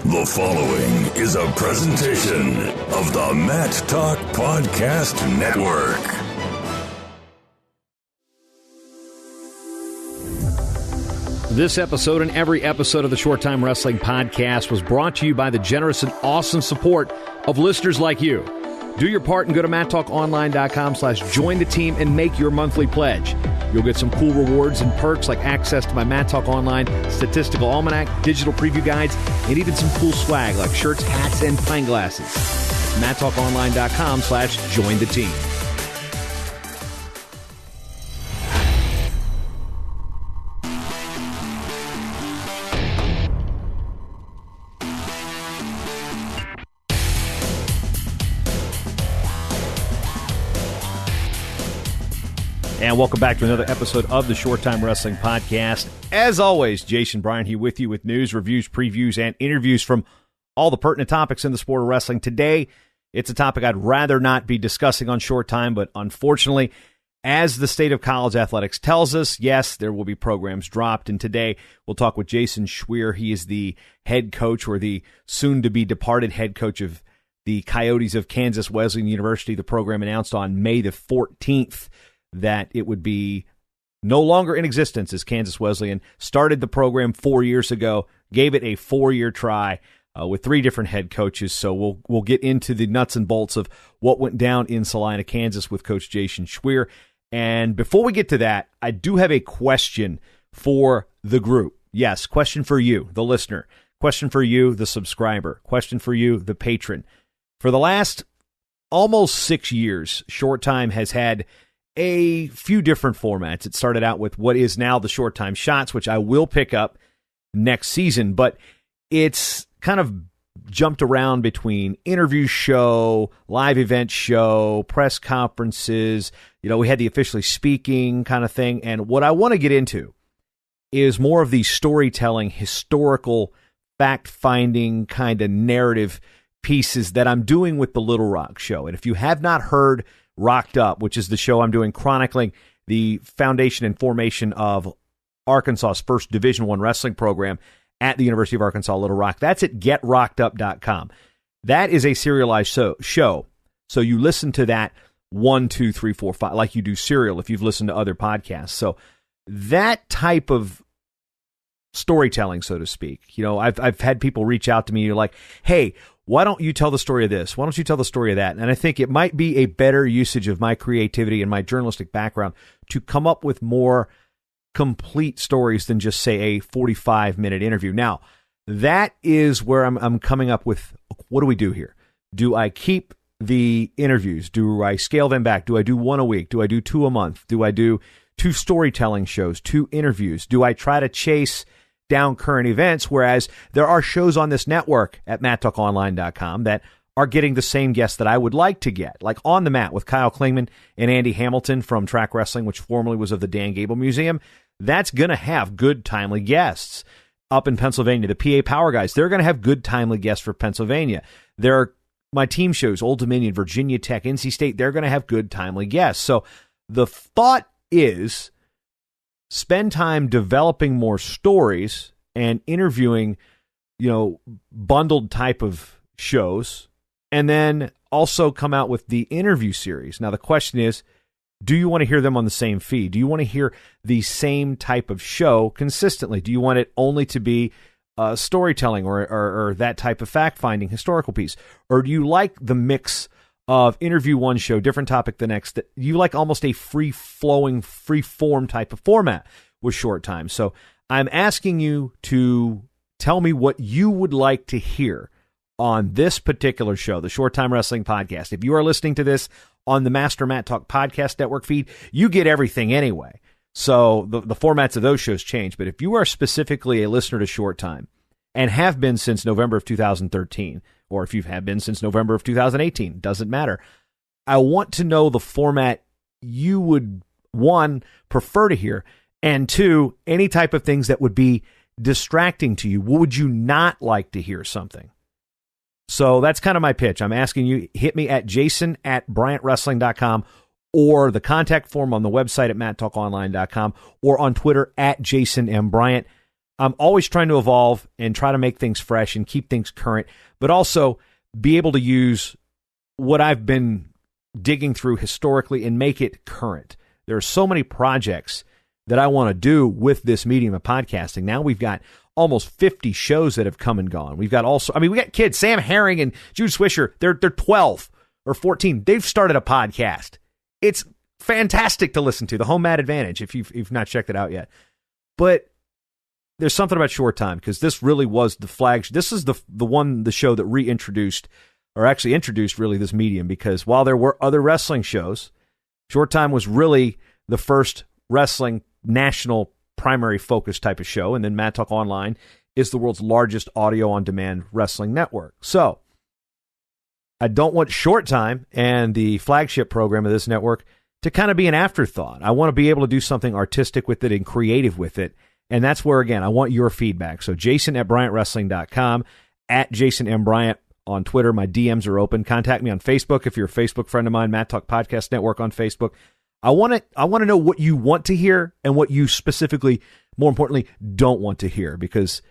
The following is a presentation of the Matt Talk Podcast Network. This episode and every episode of the Short Time Wrestling Podcast was brought to you by the generous and awesome support of listeners like you. Do your part and go to matttalkonline.com/join the team and make your monthly pledge. You'll get some cool rewards and perks like access to my Matt Talk Online statistical almanac, digital preview guides, and even some cool swag like shirts, hats, and pint glasses. matttalkonline.com/join the team. And welcome back to another episode of the Short Time Wrestling Podcast. As always, Jason Bryant here with you with news, reviews, previews, and interviews from all the pertinent topics in the sport of wrestling. Today, it's a topic I'd rather not be discussing on Short Time, but unfortunately, as the state of college athletics tells us, yes, there will be programs dropped. And today, we'll talk with Jason Schweer. He is the head coach, or the soon-to-be departed head coach of the Coyotes of Kansas Wesleyan University. The program announced on May the 14th that it would be no longer in existence, as Kansas Wesleyan started the program 4 years ago, gave it a 4-year try with 3 different head coaches. So we'll get into the nuts and bolts of what went down in Salina, Kansas with Coach Jason Schweer. And before we get to that, I do have a question for the group. Yes, question for you, the listener. Question for you, the subscriber. Question for you, the patron. For the last almost 6 years, Short Time has had a few different formats. It started out with what is now the Short Time Shots, which I will pick up next season, but it's kind of jumped around between interview show, live event show, press conferences. You know, we had the officially speaking kind of thing. And what I want to get into is more of the storytelling, historical, fact-finding kind of narrative pieces that I'm doing with the Little Rock show. And if you have not heard Rocked Up, which is the show I'm doing chronicling the foundation and formation of Arkansas's first Division I wrestling program at the University of Arkansas Little Rock. That's at getrockedup.com. That is a serialized show. So you listen to that 1, 2, 3, 4, 5, like you do Serial if you've listened to other podcasts. So that type of storytelling, so to speak. You know, I've had people reach out to me like, hey, why don't you tell the story of this? Why don't you tell the story of that? And I think it might be a better usage of my creativity and my journalistic background to come up with more complete stories than just, say, a 45-minute interview. Now, that is where I'm coming up with, what do we do here? Do I keep the interviews? Do I scale them back? Do I do 1 a week? Do I do 2 a month? Do I do 2 storytelling shows, 2 interviews? Do I try to chase down current events, whereas there are shows on this network at matttalkonline.com that are getting the same guests that I would like to get, like On the Mat with Kyle Klingman and Andy Hamilton from Track Wrestling, which formerly was of the Dan Gable Museum. That's going to have good, timely guests. Up in Pennsylvania, the PA Power Guys, they're going to have good, timely guests for Pennsylvania. There are my team shows, Old Dominion, Virginia Tech, NC State, they're going to have good, timely guests. So the thought is, spend time developing more stories and interviewing, you know, bundled type of shows, and then also come out with the interview series. Now, the question is, do you want to hear them on the same feed? Do you want to hear the same type of show consistently? Do you want it only to be storytelling or that type of fact-finding historical piece? Or do you like the mix of interview one show, different topic the next? That you like almost a free-flowing, free-form type of format with Short Time. So I'm asking you to tell me what you would like to hear on this particular show, the Short Time Wrestling Podcast. If you are listening to this on the Master Matt Talk Podcast Network feed, you get everything anyway. So the formats of those shows change. But if you are specifically a listener to Short Time and have been since November of 2013, or if you have been since November of 2018, doesn't matter. I want to know the format you would, 1, prefer to hear, and 2, any type of things that would be distracting to you. Would you not like to hear something? So that's kind of my pitch. I'm asking you, hit me at jason@bryantwrestling.com or the contact form on the website at matttalkonline.com or on Twitter at Jason M. Bryant. I'm always trying to evolve and try to make things fresh and keep things current, but also be able to use what I've been digging through historically and make it current. There are so many projects that I want to do with this medium of podcasting. Now we've got almost 50 shows that have come and gone. We've got we got kids, Sam Herring and Jude Swisher, they're 12 or 14. They've started a podcast. It's fantastic to listen to, the Home Mat Advantage, if you've not checked it out yet. But there's something about Short Time, because this really was the flagship. This is the show that reintroduced, or actually introduced really this medium, because while there were other wrestling shows, Short Time was really the first wrestling national primary focus type of show. And then Mat Talk Online is the world's largest audio on demand wrestling network. So I don't want Short Time and the flagship program of this network to kind of be an afterthought. I want to be able to do something artistic with it and creative with it. And that's where, again, I want your feedback. So Jason@BryantWrestling.com, at Jason M. Bryant on Twitter. My DMs are open. Contact me on Facebook if you're a Facebook friend of mine, Mat Talk Podcast Network on Facebook. I want to know what you want to hear and what you specifically, more importantly, don't want to hear, because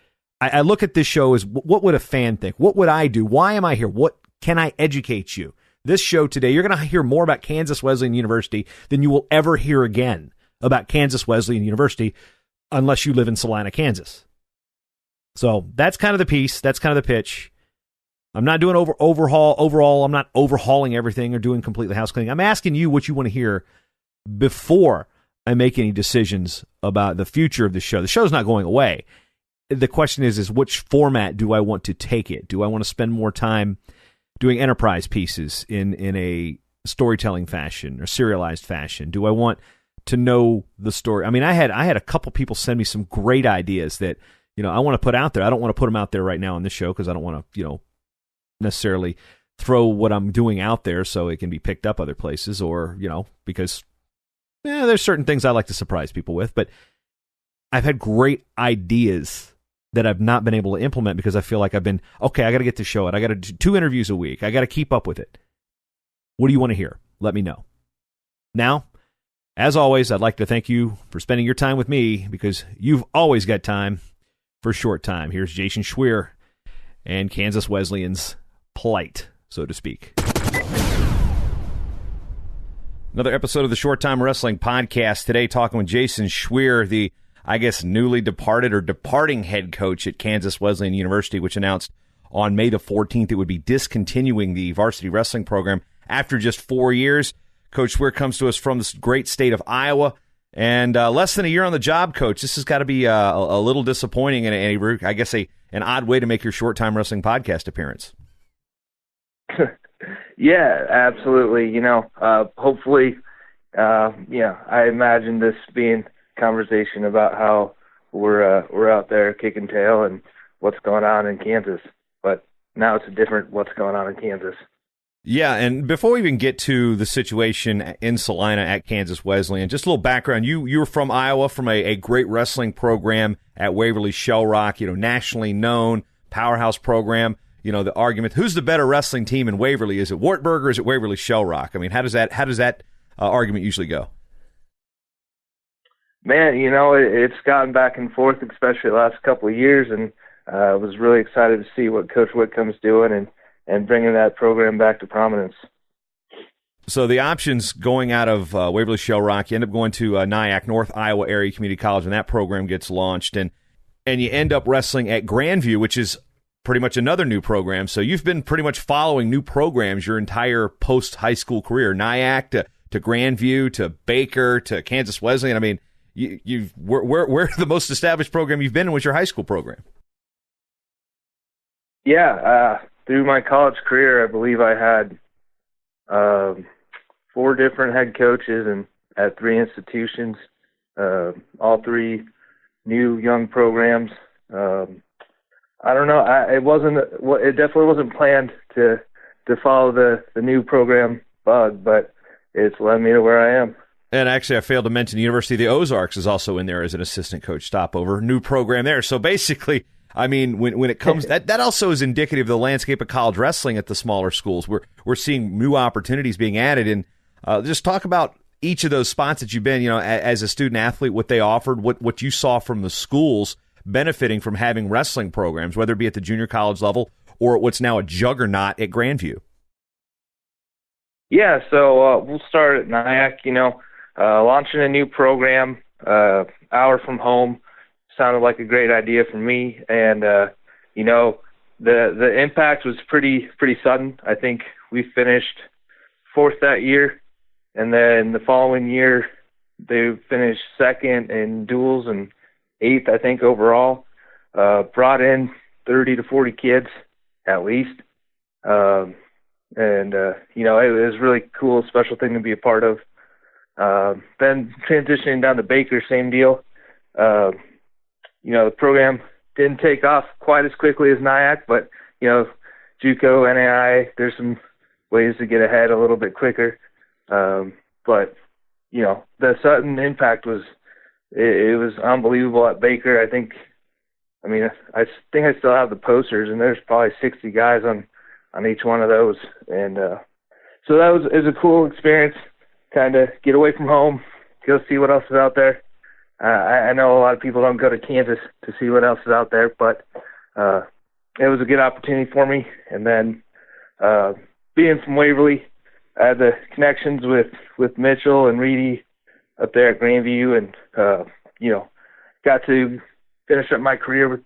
I look at this show as, what would a fan think? What would I do? Why am I here? What can I educate you? This show today, you're going to hear more about Kansas Wesleyan University than you will ever hear again about Kansas Wesleyan University, unless you live in Salina, Kansas. So that's kind of the piece. That's kind of the pitch. I'm not doing overall. I'm not overhauling everything or doing completely house cleaning. I'm asking you what you want to hear before I make any decisions about the future of the show. The show's not going away. The question is which format do I want to take it? Do I want to spend more time doing enterprise pieces in a storytelling fashion or serialized fashion? Do I want to know the story? I mean, I had a couple people send me some great ideas that, I want to put out there. I don't want to put them out there right now on this show because I don't want to, necessarily throw what I'm doing out there so it can be picked up other places, or, because there's certain things I like to surprise people with. But I've had great ideas that I've not been able to implement because I feel like I got to get the show out. I got to do 2 interviews a week. I got to keep up with it. What do you want to hear? Let me know. Now, as always, I'd like to thank you for spending your time with me, because you've always got time for Short Time. Here's Jason Schweer and Kansas Wesleyan's plight, so to speak. Another episode of the Short Time Wrestling Podcast. Today, talking with Jason Schweer, the, newly departed or departing head coach at Kansas Wesleyan University, which announced on May the 14th it would be discontinuing the varsity wrestling program after just 4 years. Coach Schweer comes to us from this great state of Iowa, and less than a year on the job, Coach. This has got to be a little disappointing and an odd way to make your Short Time Wrestling Podcast appearance. Yeah, absolutely. Hopefully, I imagine this being a conversation about how we're out there kicking tail and what's going on in Kansas. But now it's a different what's going on in Kansas. Yeah, and before we even get to the situation in Salina at Kansas Wesleyan, just a little background. You were from Iowa, from a great wrestling program at Waverly Shell Rock, nationally known powerhouse program. The argument, who's the better wrestling team in Waverly? Is it Wartburg or is it Waverly Shell Rock? I mean, how does that argument usually go? Man, it's gotten back and forth, especially the last couple of years, and I was really excited to see what Coach Whitcomb's doing and bringing that program back to prominence. So the options going out of Waverly Shell Rock, you end up going to Nyack, North Iowa Area Community College, and that program gets launched, and you end up wrestling at Grandview, which is pretty much another new program. So you've been pretty much following new programs your entire post-high school career, Nyack to Grandview to Baker to Kansas Wesleyan. I mean, where the most established program you've been in was your high school program. Yeah, through my college career, I believe I had 4 different head coaches and at 3 institutions, all 3 new young programs. I don't know. It definitely wasn't planned to follow the new program bug, but it's led me to where I am. And actually, I failed to mention the University of the Ozarks is also in there as an assistant coach stopover. New program there. So basically, I mean, when it comes, that also is indicative of the landscape of college wrestling at the smaller schools. We're seeing new opportunities being added. And just talk about each of those spots that you've been, as a student athlete, what they offered, what you saw from the schools benefiting from having wrestling programs, whether it be at the junior college level or what's now a juggernaut at Grandview? Yeah, so we'll start at Nyack, launching a new program, hour from home. Sounded like a great idea for me. And, the impact was pretty sudden. I think we finished 4th that year. And then the following year, they finished 2nd in duels and 8th, I think, overall. Brought in 30 to 40 kids at least. It was a really cool, special thing to be a part of. Then transitioning down to Baker, same deal. The program didn't take off quite as quickly as Nyack, but, JUCO, NAI, there's some ways to get ahead a little bit quicker. But the sudden impact was, it was unbelievable at Baker. I think I still have the posters, and there's probably 60 guys on each one of those. And so it was a cool experience, kind of get away from home, go see what else is out there. I know a lot of people don't go to Kansas to see what else is out there, but it was a good opportunity for me. And then being from Waverly, I had the connections with Mitchell and Reedy up there at Grandview, and got to finish up my career with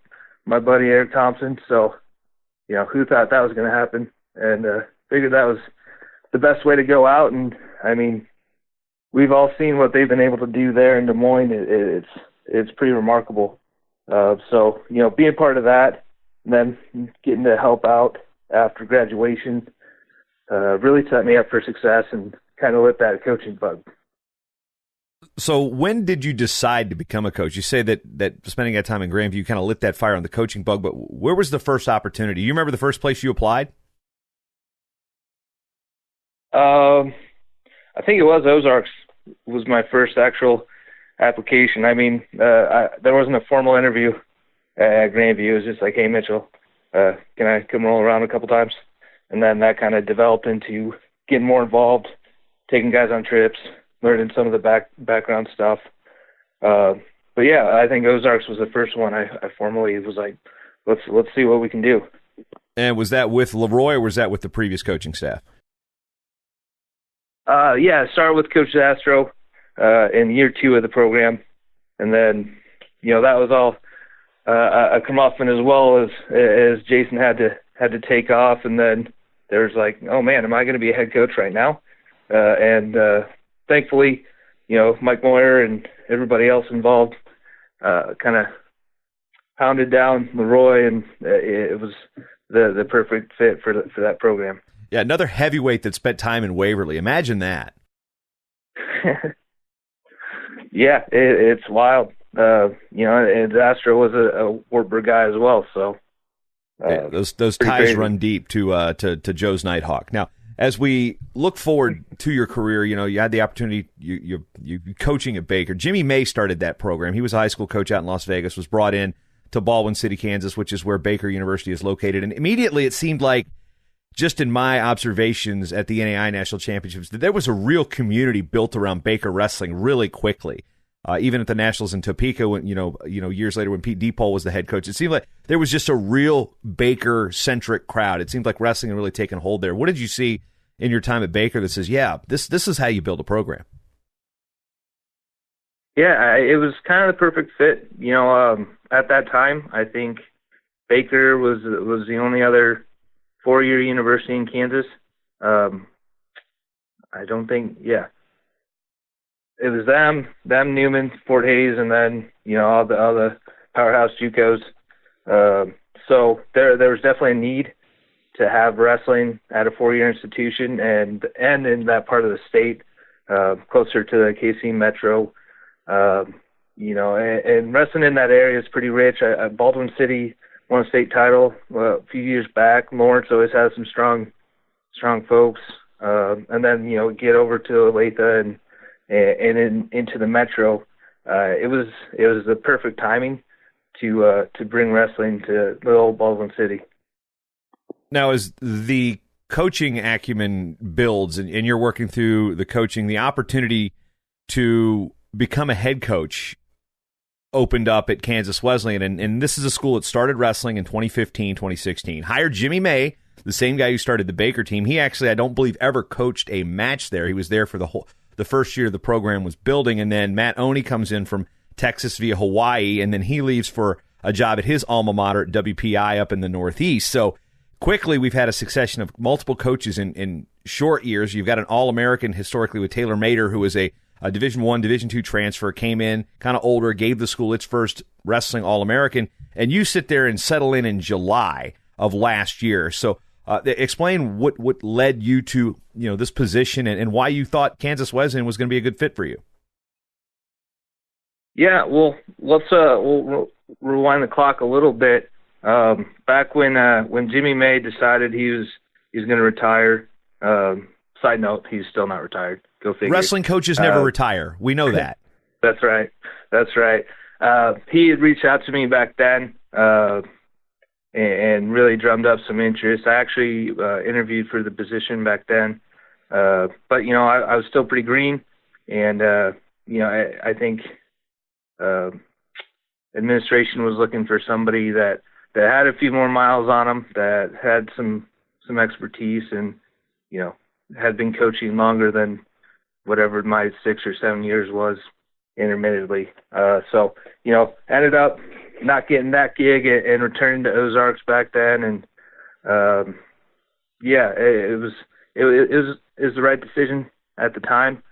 my buddy Eric Thompson. So who thought that was going to happen? And figured that was the best way to go out. And we've all seen what they've been able to do there in Des Moines. It's pretty remarkable. So being part of that, and then getting to help out after graduation, really set me up for success and kind of lit that coaching bug. So when did you decide to become a coach? You say that spending that time in Grandview kind of lit that fire on the coaching bug, but where was the first opportunity? You remember the first place you applied? I think it was Ozarks was my first actual application. There wasn't a formal interview at Grandview. It was just like, hey, Mitchell, can I come roll around a couple times? And then that kind of developed into getting more involved, taking guys on trips, learning some of the background stuff. But yeah, I think Ozarks was the first one I formally was like, let's see what we can do. And was that with Leroy, or was that with the previous coaching staff? Yeah, I started with Coach Zastro in year 2 of the program, and then that was all a comeuppance, as well as Jason had to take off, and then there was like, oh man, am I going to be a head coach right now? And thankfully, Mike Moyer and everybody else involved kind of pounded down Leroy, and it was the perfect fit for that program. Yeah, another heavyweight that spent time in Waverly. Imagine that. Yeah, it's wild. And Astro was a Wartburg guy as well, so those ties crazy. Run deep to Joe's Nighthawk. Now, as we look forward to your career, you had the opportunity, you coaching at Baker. Jimmy May started that program. He was a high school coach out in Las Vegas, was brought in to Baldwin City, Kansas, which is where Baker University is located. And immediately it seemed like, just in my observations at the NAI National Championships, that there was a real community built around Baker wrestling really quickly. Even at the Nationals in Topeka, when years later when Pete DePaul was the head coach, it seemed like there was just a real Baker-centric crowd. It seemed like wrestling had really taken hold there. What did you see in your time at Baker that says, yeah, this is how you build a program? Yeah, it was kind of the perfect fit. At that time, I think Baker was the only other 4-year university in Kansas. I don't think, yeah. It was them, Newman, Fort Hays, and then, all the powerhouse JUCOs. So there was definitely a need to have wrestling at a 4-year institution and in that part of the state, closer to the KC Metro. And wrestling in that area is pretty rich. Baldwin City won a state title a few years back. Lawrence always has some strong folks. And then, get over to Olathe and into the Metro. It was the perfect timing to bring wrestling to little Baldwin City. Now, as the coaching acumen builds and you're working through the coaching, the opportunity to become a head coach, opened up at Kansas Wesleyan, and this is a school that started wrestling in 2015, 2016. Hired Jimmy May, the same guy who started the Baker team. He actually, I don't believe, ever coached a match there. He was there for the first year the program was building, and then Matt Oney comes in from Texas via Hawaii, and then he leaves for a job at his alma mater at WPI up in the Northeast. So quickly, we've had a succession of multiple coaches in short years. You've got an All-American historically with Taylor Mater, who was a Division I, Division II transfer, came in kind of older, gave the school its first wrestling All-American, and you sit there and settle in July of last year. So explain what led you to this position and why you thought Kansas Wesleyan was going to be a good fit for you. Yeah, well, we'll rewind the clock a little bit. Back when Jimmy May decided he's going to retire. Side note, he's still not retired. Go figure. Wrestling coaches never retire. We know that. That's right. He had reached out to me back then and really drummed up some interest. I actually interviewed for the position back then, but I was still pretty green, and I think administration was looking for somebody that had a few more miles on them, that had some expertise, and had been coaching longer than whatever my 6 or 7 years was intermittently. So ended up not getting that gig and returning to Ozarks back then. And it was the right decision at the time.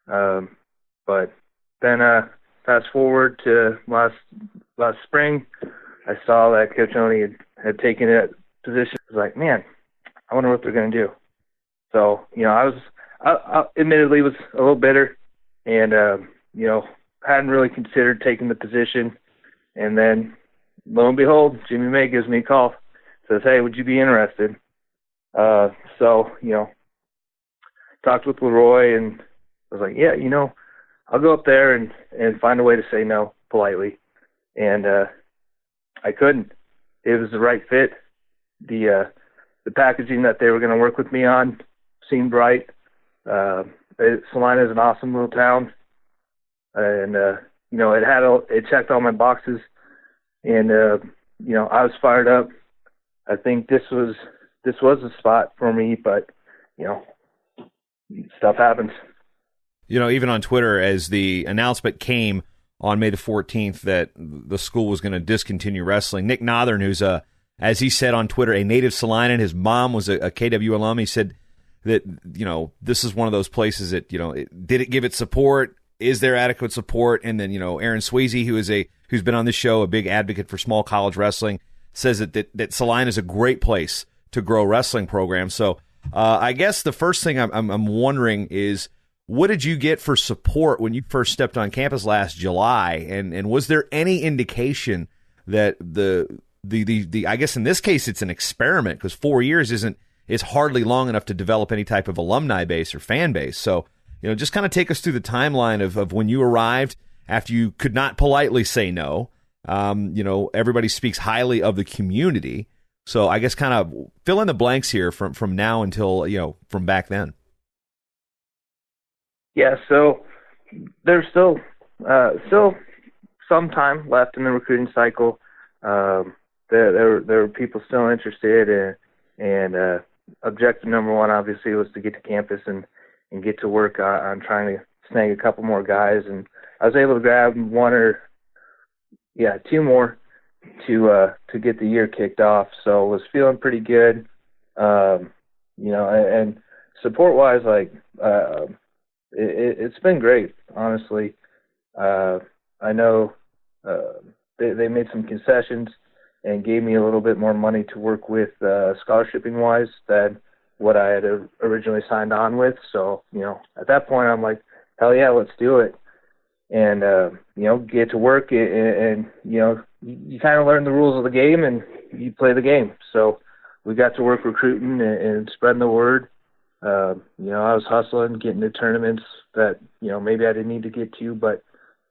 But then fast forward to last spring, I saw that Coach Oney had taken that position. I was like, man, I wonder what they're going to do. So, I admittedly was a little bitter and, hadn't really considered taking the position. And then, lo and behold, Jimmy May gives me a call, says, hey, would you be interested? So, talked with Leroy and I was like, yeah, I'll go up there and find a way to say no politely. And I couldn't. It was the right fit. The packaging that they were going to work with me on seemed right. Salina is an awesome little town, and it checked all my boxes, and I was fired up. I think this was a spot for me, but stuff happens. Even on Twitter, as the announcement came on May the 14th that the school was going to discontinue wrestling, Nick Nothern, who's as he said on Twitter, a native Salina, and his mom was a KW alum, he said that, this is one of those places that, did it give it support? Is there adequate support? And then, Aaron Swayze, who's been on this show, a big advocate for small college wrestling, says that Salina is a great place to grow wrestling programs. So I guess the first thing I'm wondering is, what did you get for support when you first stepped on campus last July? And was there any indication that the I guess in this case it's an experiment, because 4 years is hardly long enough to develop any type of alumni base or fan base. So, just kind of take us through the timeline of when you arrived after you could not politely say no. Everybody speaks highly of the community. So I guess kind of fill in the blanks here from now until, from back then. Yeah. So there's still some time left in the recruiting cycle. There were people still interested, and objective number one obviously was to get to campus and get to work on trying to snag a couple more guys, and I was able to grab two more to get the year kicked off. So I was feeling pretty good, and support wise, it's been great, honestly. I know they made some concessions and gave me a little bit more money to work with scholarshiping wise than what I had originally signed on with. So, at that point I'm like, hell yeah, let's do it. And, get to work and you kind of learn the rules of the game and you play the game. So we got to work recruiting and spreading the word. I was hustling, getting to tournaments that, maybe I didn't need to get to, but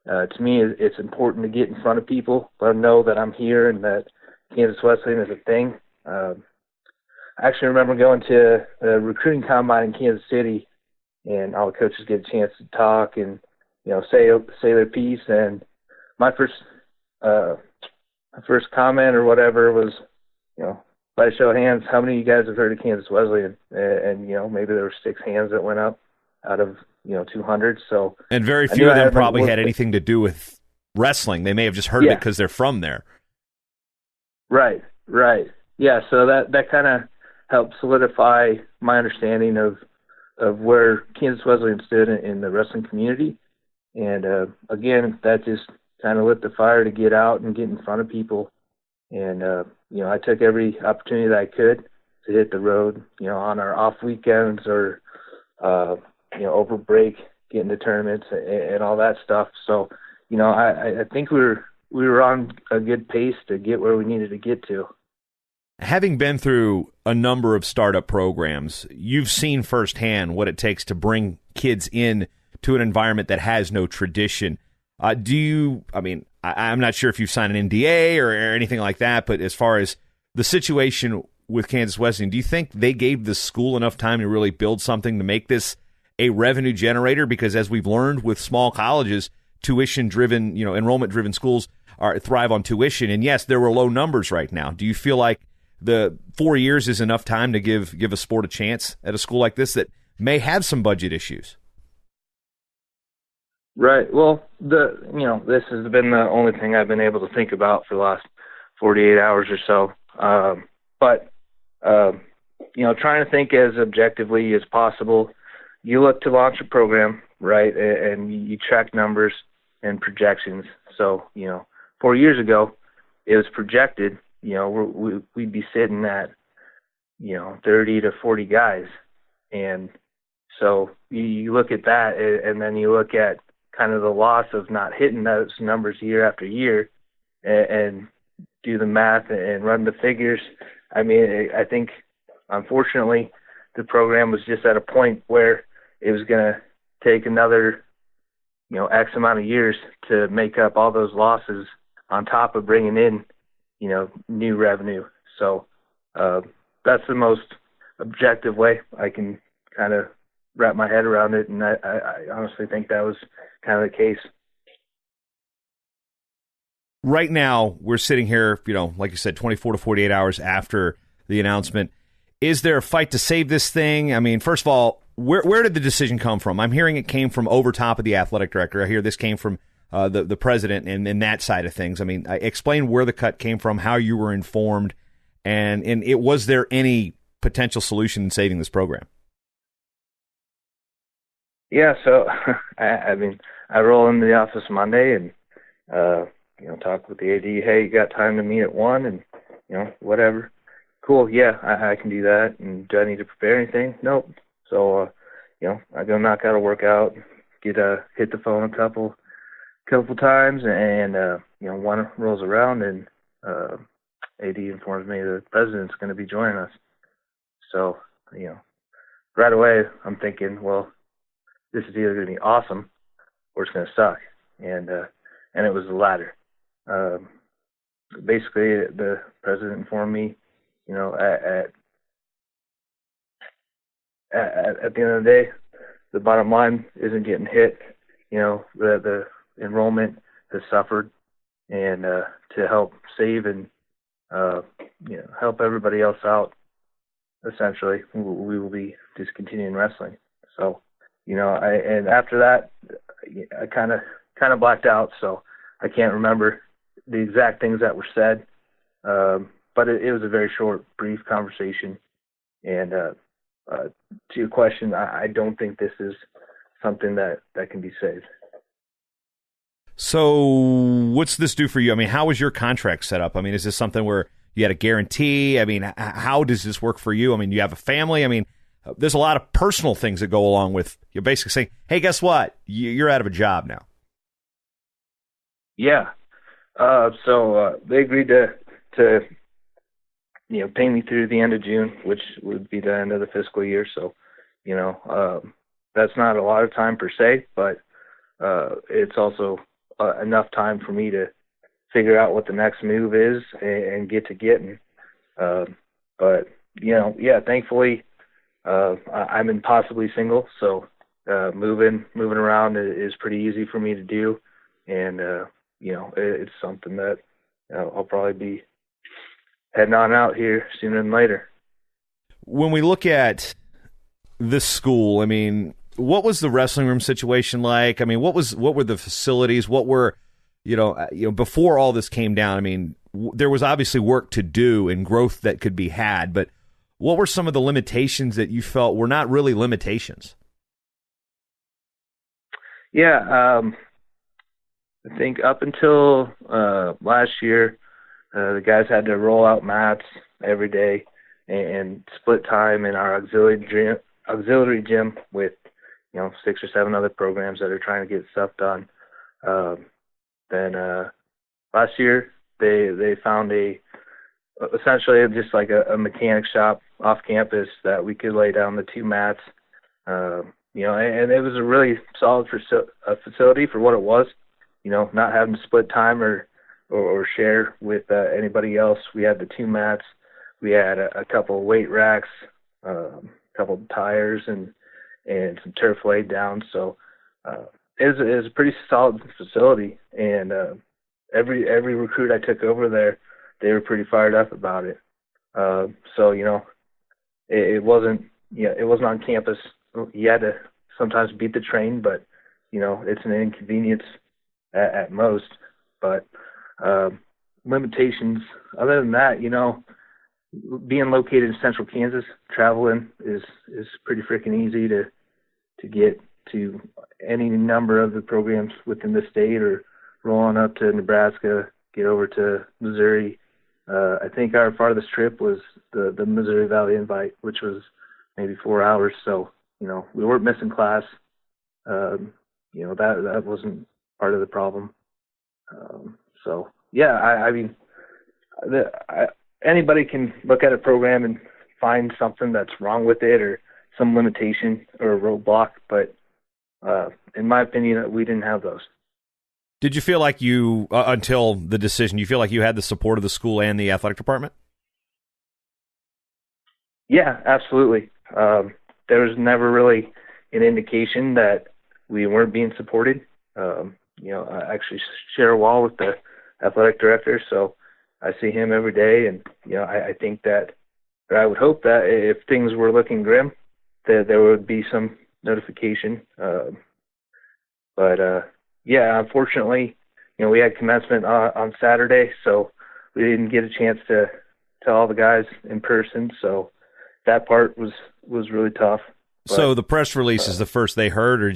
to me, it's important to get in front of people, let them know that I'm here and that Kansas Wesleyan is a thing. I actually remember going to a recruiting combine in Kansas City, and all the coaches get a chance to talk and, say their piece. And my first my first comment or whatever was, by show of hands, how many of you guys have heard of Kansas Wesleyan? And maybe there were 6 hands that went up out of, 200. So, and very few of them probably had anything to do with wrestling. They may have just heard of it because they're from there. Right. Yeah. So that kind of helped solidify my understanding of where Kansas Wesleyan stood in the wrestling community. And, again, that just kind of lit the fire to get out and get in front of people. And, I took every opportunity that I could to hit the road, on our off weekends or, over break, get into tournaments and all that stuff. So, I think we were on a good pace to get where we needed to get to. Having been through a number of startup programs, you've seen firsthand what it takes to bring kids in to an environment that has no tradition. I'm not sure if you've signed an NDA or anything like that, but as far as the situation with Kansas Wesleyan, do you think they gave the school enough time to really build something to make this a revenue generator? Because as we've learned with small colleges, tuition-driven, enrollment-driven schools thrive on tuition. And yes, there were low numbers right now. Do you feel like the 4 years is enough time to give a sport a chance at a school like this that may have some budget issues? Right. Well, this has been the only thing I've been able to think about for the last 48 hours or so. Trying to think as objectively as possible. You look to launch a program, right, and you track numbers and projections. So, 4 years ago, it was projected, we'd be sitting at, 30 to 40 guys. And so you look at that, and then you look at kind of the loss of not hitting those numbers year after year and do the math and run the figures. I mean, I think, unfortunately, the program was just at a point where it was going to take another, X amount of years to make up all those losses on top of bringing in, new revenue. So that's the most objective way I can kind of wrap my head around it. And I honestly think that was kind of the case. Right now, we're sitting here, like you said, 24 to 48 hours after the announcement. Is there a fight to save this thing? I mean, first of all, where did the decision come from? I'm hearing it came from over top of the athletic director. I hear this came from the president and that side of things. I mean, explain where the cut came from, how you were informed, and was there any potential solution in saving this program? Yeah, so I roll into the office Monday and talk with the AD. Hey, you got time to meet at 1? And whatever. Cool. Yeah, I can do that. And do I need to prepare anything? Nope. So I go knock out a workout, hit the phone a couple times, and one rolls around and AD informs me the president's going to be joining us. So right away I'm thinking, well, this is either going to be awesome or it's going to suck. And it was the latter. Basically, the president informed me, at the end of the day, the bottom line isn't getting hit. The enrollment has suffered, and to help save and help everybody else out, essentially, we will be discontinuing wrestling. So, and after that, I kind of blacked out, so I can't remember the exact things that were said. But it was a very short, brief conversation. And to your question, I don't think this is something that can be saved. So what's this do for you? I mean, how was your contract set up? I mean, is this something where you had a guarantee? I mean, how does this work for you? I mean, you have a family. I mean, there's a lot of personal things that go along with you're basically saying, hey, guess what? You're out of a job now. Yeah. So they agreed to pay me through the end of June, which would be the end of the fiscal year. So, that's not a lot of time per se, but it's also enough time for me to figure out what the next move is and get to getting. But thankfully, I'm impossibly single, so moving around is pretty easy for me to do. And it's something that I'll probably be heading on out here sooner than later. When we look at this school, I mean, what was the wrestling room situation like? I mean, what were the facilities? What were, before all this came down? I mean, there was obviously work to do and growth that could be had, but what were some of the limitations that you felt were not really limitations? Yeah, I think up until last year, the guys had to roll out mats every day and split time in our auxiliary gym with 6 or 7 other programs that are trying to get stuff done. Then last year they found essentially just like a mechanic shop off campus that we could lay down the 2 mats. And it was a really solid facility for what it was. Not having to split time or share with anybody else. We had the 2 mats. We had a couple of weight racks, a couple of tires, and some turf laid down. So it was a pretty solid facility. And every recruit I took over there, they were pretty fired up about it. So it wasn't on campus. You had to sometimes beat the train, but it's an inconvenience at most. But limitations other than that, being located in central Kansas, traveling is pretty freaking easy to get to any number of the programs within the state, or rolling up to Nebraska, get over to Missouri. I think our farthest trip was the Missouri Valley Invite, which was maybe 4 hours. So, we weren't missing class. That wasn't part of the problem. So yeah, I mean, anybody can look at a program and find something that's wrong with it or some limitation or a roadblock, but in my opinion, we didn't have those. Did you feel like you, until the decision, you feel like you had the support of the school and the athletic department? Yeah, absolutely. There was never really an indication that we weren't being supported. I actually share a wall with the athletic director, so I see him every day, and I think that, or I would hope that if things were looking grim, that there would be some notification. Yeah, unfortunately, we had commencement on Saturday, so we didn't get a chance to tell all the guys in person. So that part was really tough. But, so the press release is the first they heard, or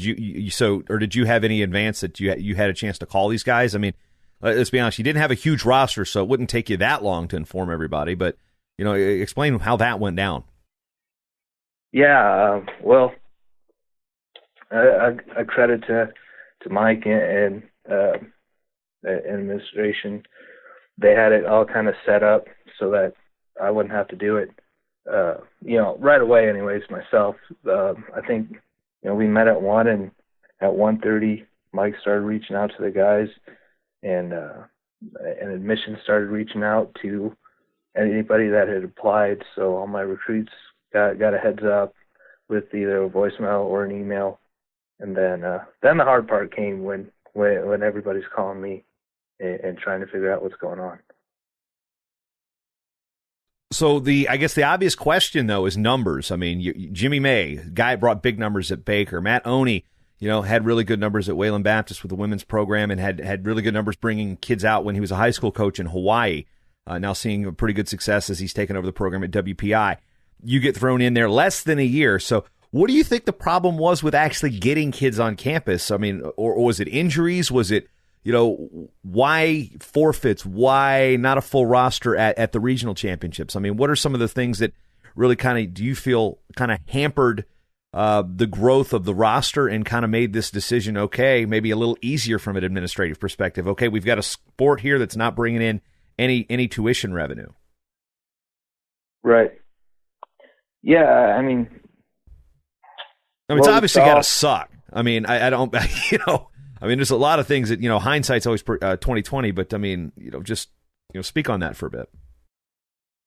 did you have any advance that you had a chance to call these guys? I mean, let's be honest, you didn't have a huge roster, so it wouldn't take you that long to inform everybody. But explain how that went down. Yeah, well, I credit to Mike and administration. They had it all kind of set up so that I wouldn't have to do it, right away. Anyways, myself, I think we met at 1, and at 1:30, Mike started reaching out to the guys, and admissions started reaching out to anybody that had applied. So all my recruits got a heads up with either a voicemail or an email. And then the hard part came when everybody's calling me and trying to figure out what's going on. So I guess the obvious question though is numbers. I mean, Jimmy May, guy brought big numbers at Baker. Matt Oney, had really good numbers at Wayland Baptist with the women's program, and had really good numbers bringing kids out when he was a high school coach in Hawaii. Now seeing a pretty good success as he's taken over the program at WPI. You get thrown in there less than a year. So what do you think the problem was with actually getting kids on campus? I mean, or was it injuries? Was it, why forfeits? Why not a full roster at the regional championships? I mean, what are some of the things that really do you feel hampered the growth of the roster and kind of made this decision, okay, maybe a little easier from an administrative perspective? Okay, we've got a sport here that's not bringing in any tuition revenue. Right. Yeah, I mean, it's obviously got to suck. I mean, I don't, there's a lot of things that, hindsight's always 20/20, but I mean, just speak on that for a bit.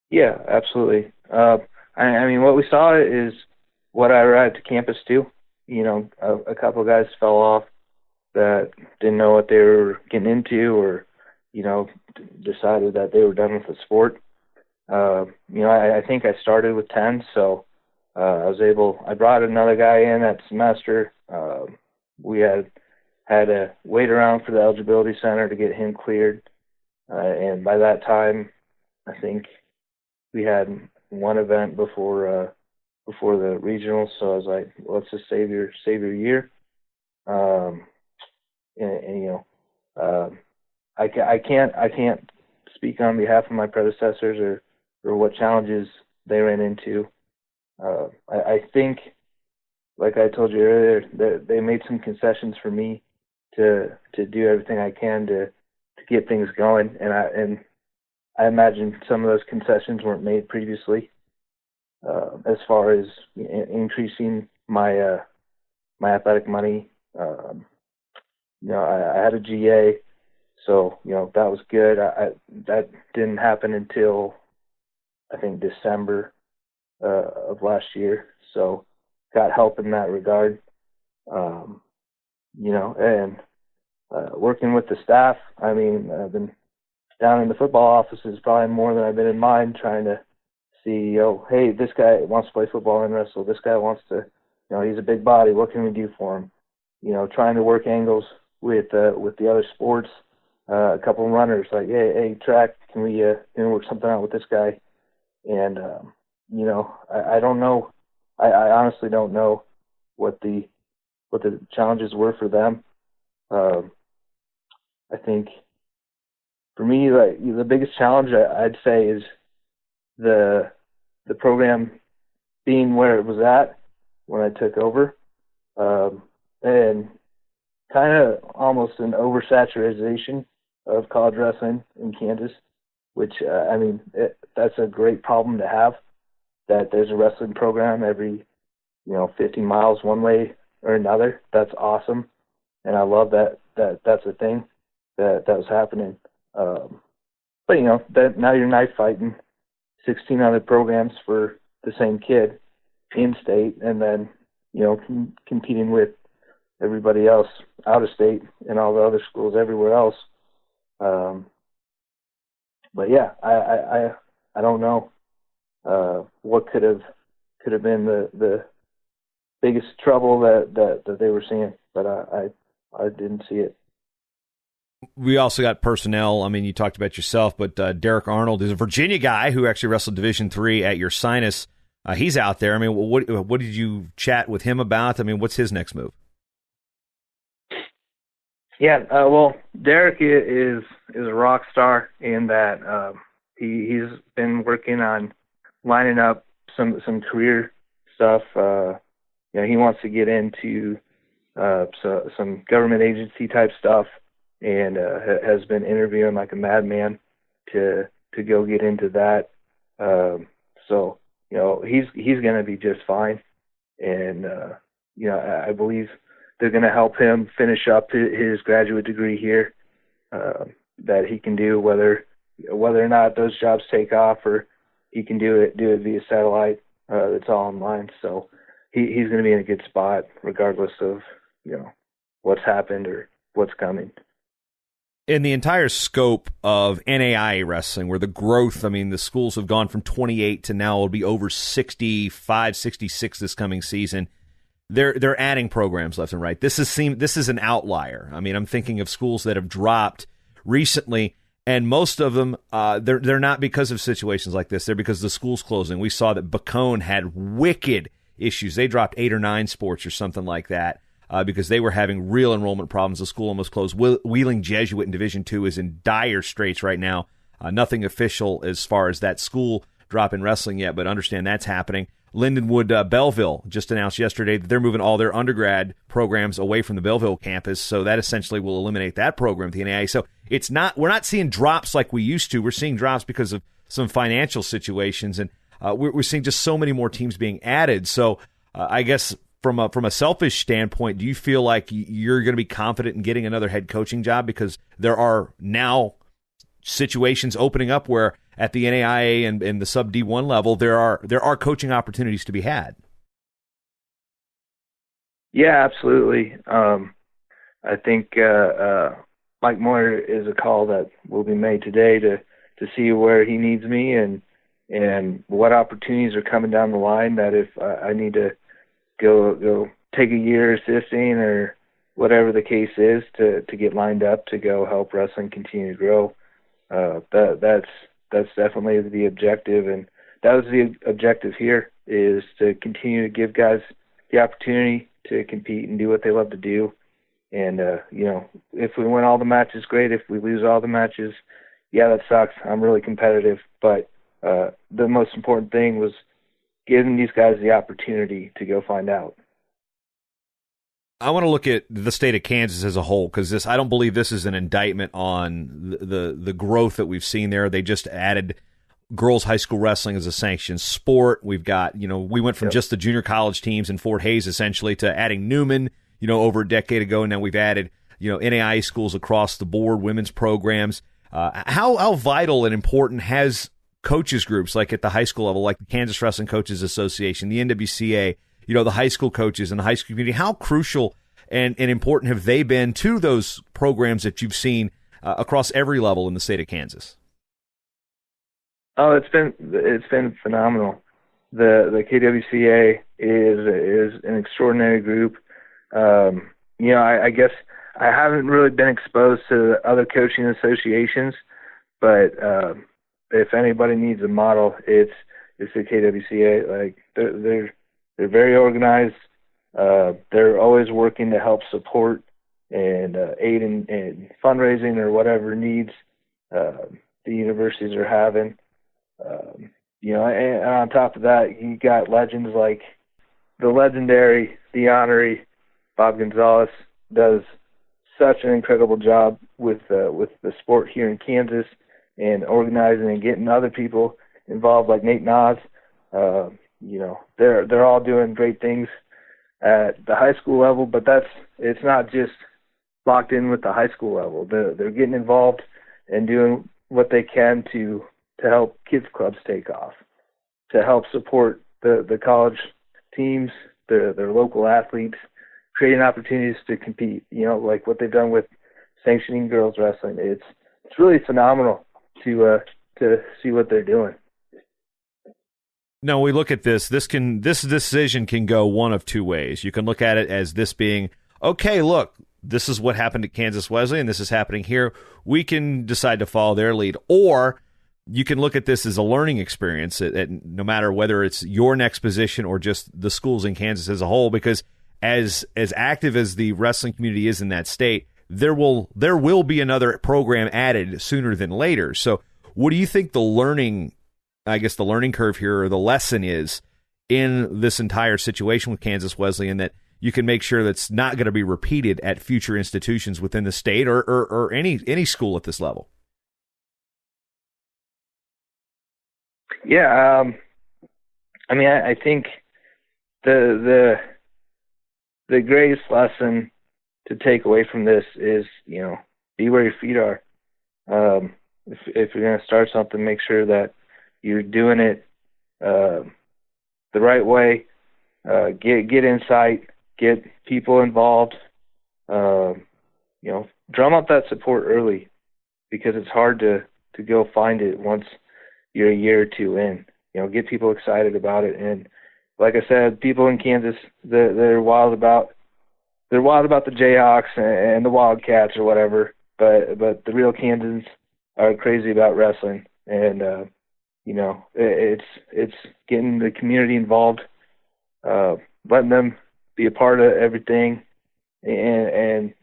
Yeah, absolutely. I mean, what we saw is what I arrived to campus to. A couple of guys fell off. that didn't know what they were getting into, or, decided that they were done with the sport. I think I started with 10, so I brought another guy in that semester. We had to wait around for the eligibility center to get him cleared. And by that time, I think we had one event before the regionals. So I was like, let's just save your year. I can't speak on behalf of my predecessors or what challenges they ran into. I think, like I told you earlier, that they made some concessions for me to do everything I can to get things going, and I imagine some of those concessions weren't made previously, as far as increasing my athletic money. I had a GA, so that was good. That didn't happen until I think December of last year, so got help in that regard. And working with the staff, I've been down in the football offices probably more than I've been in mine, trying to see, hey, this guy wants to play football and wrestle. This guy wants to, he's a big body. What can we do for him? Trying to work angles with the other sports. A couple of runners, like, hey, track, can we work something out with this guy? And I don't know. I honestly don't know what the challenges were for them. I think for me, like, the biggest challenge I'd say is the program being where it was at when I took over, and kind of almost an oversaturation of college wrestling in Kansas, which that's a great problem to have. That there's a wrestling program every 50 miles one way or another. That's awesome, and I love that that's a thing that was happening. But that now you're knife fighting 16 other programs for the same kid in state, and then competing with everybody else out of state and all the other schools everywhere else. But yeah, I don't know what could have been the biggest trouble that they were seeing, but I didn't see it. We also got personnel. You talked about yourself, but Derek Arnold is a Virginia guy who actually wrestled Division III at your Sinus. He's out there. What did you chat with him about? What's his next move? Yeah, well, Derek is a rock star in that he's been working on lining up some career stuff. He wants to get into some government agency type stuff, and has been interviewing like a madman to go get into that. So he's going to be just fine, and I believe they're going to help him finish up his graduate degree here, that he can do, whether or not those jobs take off, or he can do it via satellite. It's all online, so he's going to be in a good spot regardless of what's happened or what's coming. In the entire scope of NAIA wrestling, where the growth, the schools have gone from 28 to now it'll be over 65, 66 this coming season. They're adding programs left and right. This is an outlier. I'm thinking of schools that have dropped recently, and most of them they're not because of situations like this. They're because the school's closing. We saw that Bacone had wicked issues. They dropped 8 or 9 sports or something like that because they were having real enrollment problems. The school almost closed. Wheeling Jesuit in Division II is in dire straits right now. Nothing official as far as that school drop in wrestling yet, but understand that's happening. Lindenwood Belleville just announced yesterday that they're moving all their undergrad programs away from the Belleville campus, so that essentially will eliminate that program at the NAIA. So we're not seeing drops like we used to. We're seeing drops because of some financial situations, and we're seeing just so many more teams being added. So I guess from a selfish standpoint, do you feel like you're going to be confident in getting another head coaching job because there are now situations opening up where at the NAIA and the sub D1 level, there are coaching opportunities to be had? Yeah, absolutely. I think Mike Moyer is a call that will be made today to see where he needs me and what opportunities are coming down the line, that if I need to go take a year assisting or whatever the case is to get lined up to go help wrestling continue to grow. That's definitely the objective, and that was the objective here, is to continue to give guys the opportunity to compete and do what they love to do. And if we win all the matches, great. If we lose all the matches, yeah, that sucks. I'm really competitive, but the most important thing was giving these guys the opportunity to go find out. I want to look at the state of Kansas as a whole, because I don't believe this is an indictment on the growth that we've seen there. They just added girls high school wrestling as a sanctioned sport. We've got, we went from just the junior college teams in Fort Hays essentially to adding Newman, over a decade ago. Now we've added, NAIA schools across the board, women's programs. How vital and important has coaches groups like at the high school level, like the Kansas Wrestling Coaches Association, the NWCA, the high school coaches and the high school community, how crucial and important have they been to those programs that you've seen across every level in the state of Kansas? Oh, it's been phenomenal. The KWCA is an extraordinary group. I guess I haven't really been exposed to other coaching associations, but if anybody needs a model, it's the KWCA. Like they're very organized. They're always working to help support and aid in fundraising or whatever needs the universities are having. And on top of that, you got legends like the legendary, the honorary Bob Gonzalez does such an incredible job with the sport here in Kansas and organizing and getting other people involved like Nate Nas. They're all doing great things at the high school level, but it's not just locked in with the high school level. They're getting involved and doing what they can to help kids clubs take off, to help support the college teams, their local athletes, creating opportunities to compete, like what they've done with sanctioning girls wrestling. It's really phenomenal to see what they're doing. No, we look at this decision can go one of two ways. You can look at it as this being, okay, look, this is what happened at Kansas Wesleyan, this is happening here. We can decide to follow their lead. Or you can look at this as a learning experience, no matter whether it's your next position or just the schools in Kansas as a whole, because as active as the wrestling community is in that state, there will be another program added sooner than later. So what do you think the learning curve here, or the lesson is in this entire situation with Kansas Wesleyan, that you can make sure that's not going to be repeated at future institutions within the state or any school at this level? Yeah, I think the greatest lesson to take away from this is, be where your feet are. If you're going to start something, make sure that you're doing it the right way. Get insight, get people involved. Drum up that support early, because it's hard to go find it once you're a year or two in. Get people excited about it. And like I said, people in Kansas, they're wild about the Jayhawks and the Wildcats or whatever, but the real Kansans are crazy about wrestling. And it's getting the community involved, letting them be a part of everything, and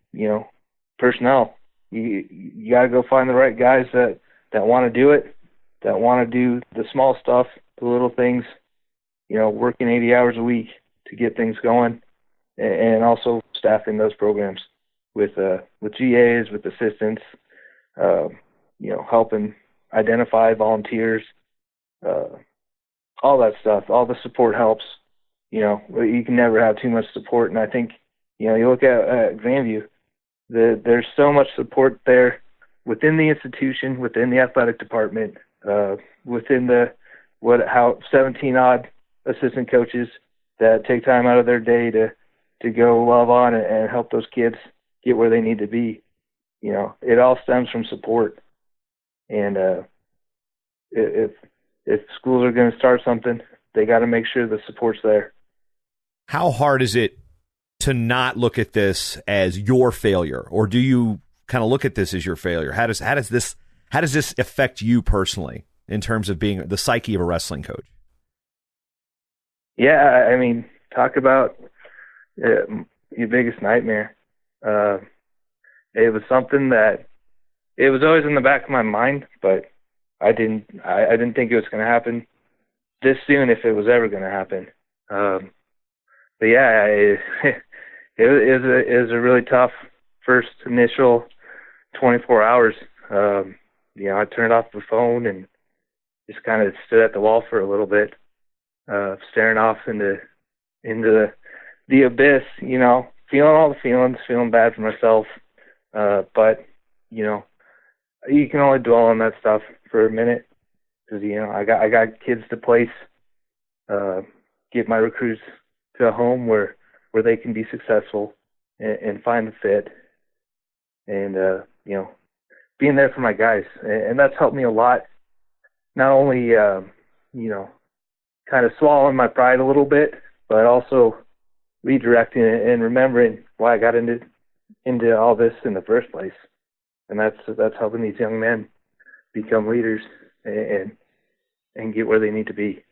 personnel. You got to go find the right guys that want to do it, that want to do the small stuff, the little things, working 80 hours a week to get things going, and also staffing those programs with GAs, with assistants, helping identify volunteers, all that stuff. All the support helps. You can never have too much support, and I think, you look at Grandview, there's so much support there within the institution, within the athletic department, within 17 odd assistant coaches that take time out of their day to go love on and help those kids get where they need to be. It all stems from support. And if schools are going to start something, they got to make sure the support's there. How hard is it to not look at this as your failure, or do you kind of look at this as your failure? How does this affect you personally in terms of being the psyche of a wrestling coach? Yeah, I mean, talk about your biggest nightmare. It was something that it was always in the back of my mind, but I didn't think it was going to happen this soon, if it was ever going to happen. But yeah, it was a really tough first initial 24 hours. I turned off the phone and just kind of stood at the wall for a little bit, staring off into the abyss, feeling all the feelings, feeling bad for myself. But, you can only dwell on that stuff for a minute because, I got kids to place, get my recruits to a home where they can be successful and find a fit and, being there for my guys. And that's helped me a lot. Not only, kind of swallowing my pride a little bit, but also redirecting it and remembering why I got into all this in the first place. And that's helping these young men become leaders and get where they need to be.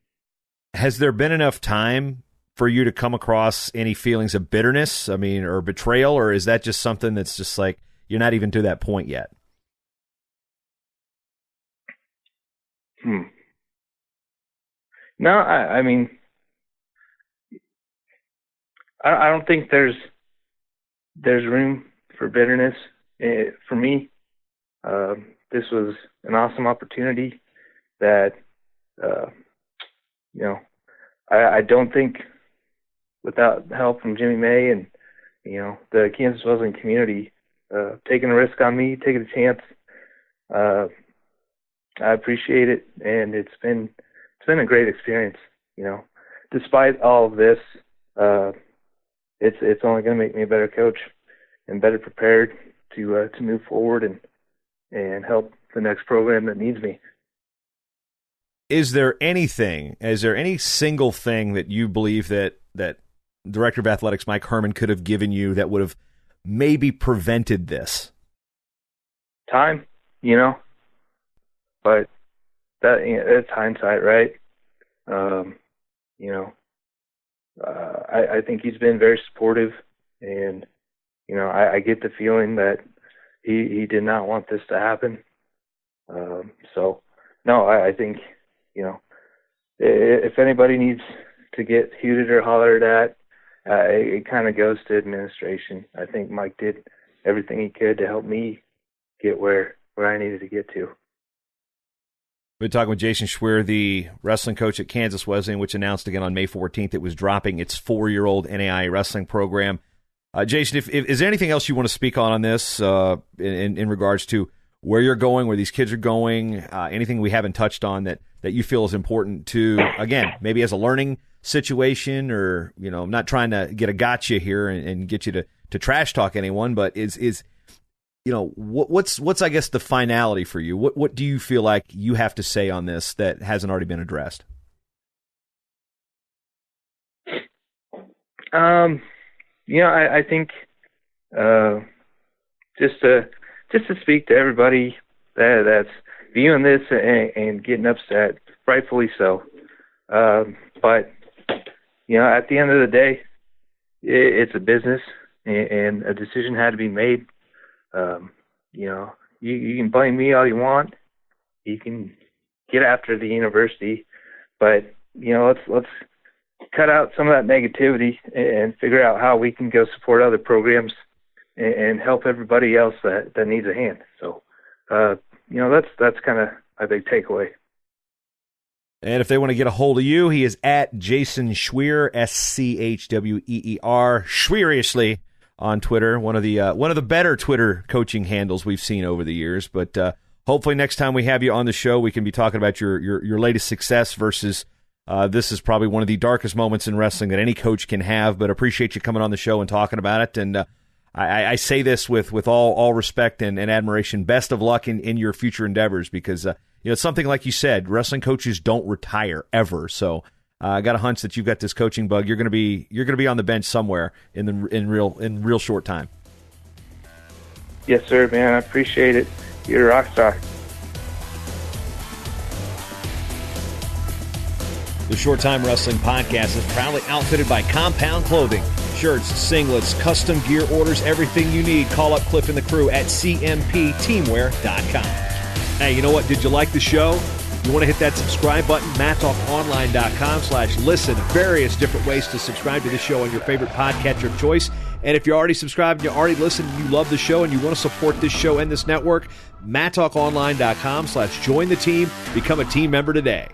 Has there been enough time for you to come across any feelings of bitterness, or betrayal, or is that just something that's just like you're not even to that point yet? No, I mean, I don't think there's room for bitterness for me. This was an awesome opportunity that, I don't think without help from Jimmy May and, the Kansas Wesleyan community, taking a risk on me, taking a chance, I appreciate it. And it's been a great experience, despite all of this, it's only going to make me a better coach and better prepared to move forward and help the next program that needs me. Is there any single thing that you believe that Director of Athletics Mike Herman could have given you that would have maybe prevented this? Time, but it's hindsight, right? I think he's been very supportive, and I get the feeling that he did not want this to happen. So no, I think if anybody needs to get hooted or hollered at, it kind of goes to administration. I think Mike did everything he could to help me get where I needed to get to. We're talking with Jason Schweer, the wrestling coach at Kansas Wesleyan, which announced again on May 14th it was dropping its 4-year-old NAIA wrestling program. Jason, if is there anything else you want to speak on this in regards to where you're going, where these kids are going, anything we haven't touched on that you feel is important to, again, maybe as a learning situation, or, I'm not trying to get a gotcha here and get you to trash talk anyone, but what's I guess the finality for you? What do you feel like you have to say on this that hasn't already been addressed? I think just to speak to everybody that's viewing this and getting upset, rightfully so. But at the end of the day, it's a business, and a decision had to be made. You can blame me all you want. You can get after the university, but let's cut out some of that negativity and figure out how we can go support other programs and help everybody else that needs a hand. So, that's kind of my big takeaway. And if they want to get a hold of you, he is at Jason Schweer, SCHWEER, Schweeriously on Twitter. One of the better Twitter coaching handles we've seen over the years. But hopefully next time we have you on the show, we can be talking about your latest success versus this is probably one of the darkest moments in wrestling that any coach can have. But appreciate you coming on the show and talking about it. And I say this with all respect and admiration. Best of luck in your future endeavors, because it's something like you said, wrestling coaches don't retire ever. So I got a hunch that you've got this coaching bug. You're going to be on the bench somewhere in real short time. Yes, sir, man. I appreciate it. You're a rock star. The Short Time Wrestling Podcast is proudly outfitted by Compound Clothing. Shirts, singlets, custom gear orders, everything you need. Call up Cliff and the crew at cmpteamwear.com. Hey, you know what? Did you like the show? You want to hit that subscribe button? MattTalkOnline.com/listen. Various different ways to subscribe to the show on your favorite podcatcher of choice. And if you're already subscribed, you already listened, and you love the show, and you want to support this show and this network, MattTalkOnline.com/join the team. Become a team member today.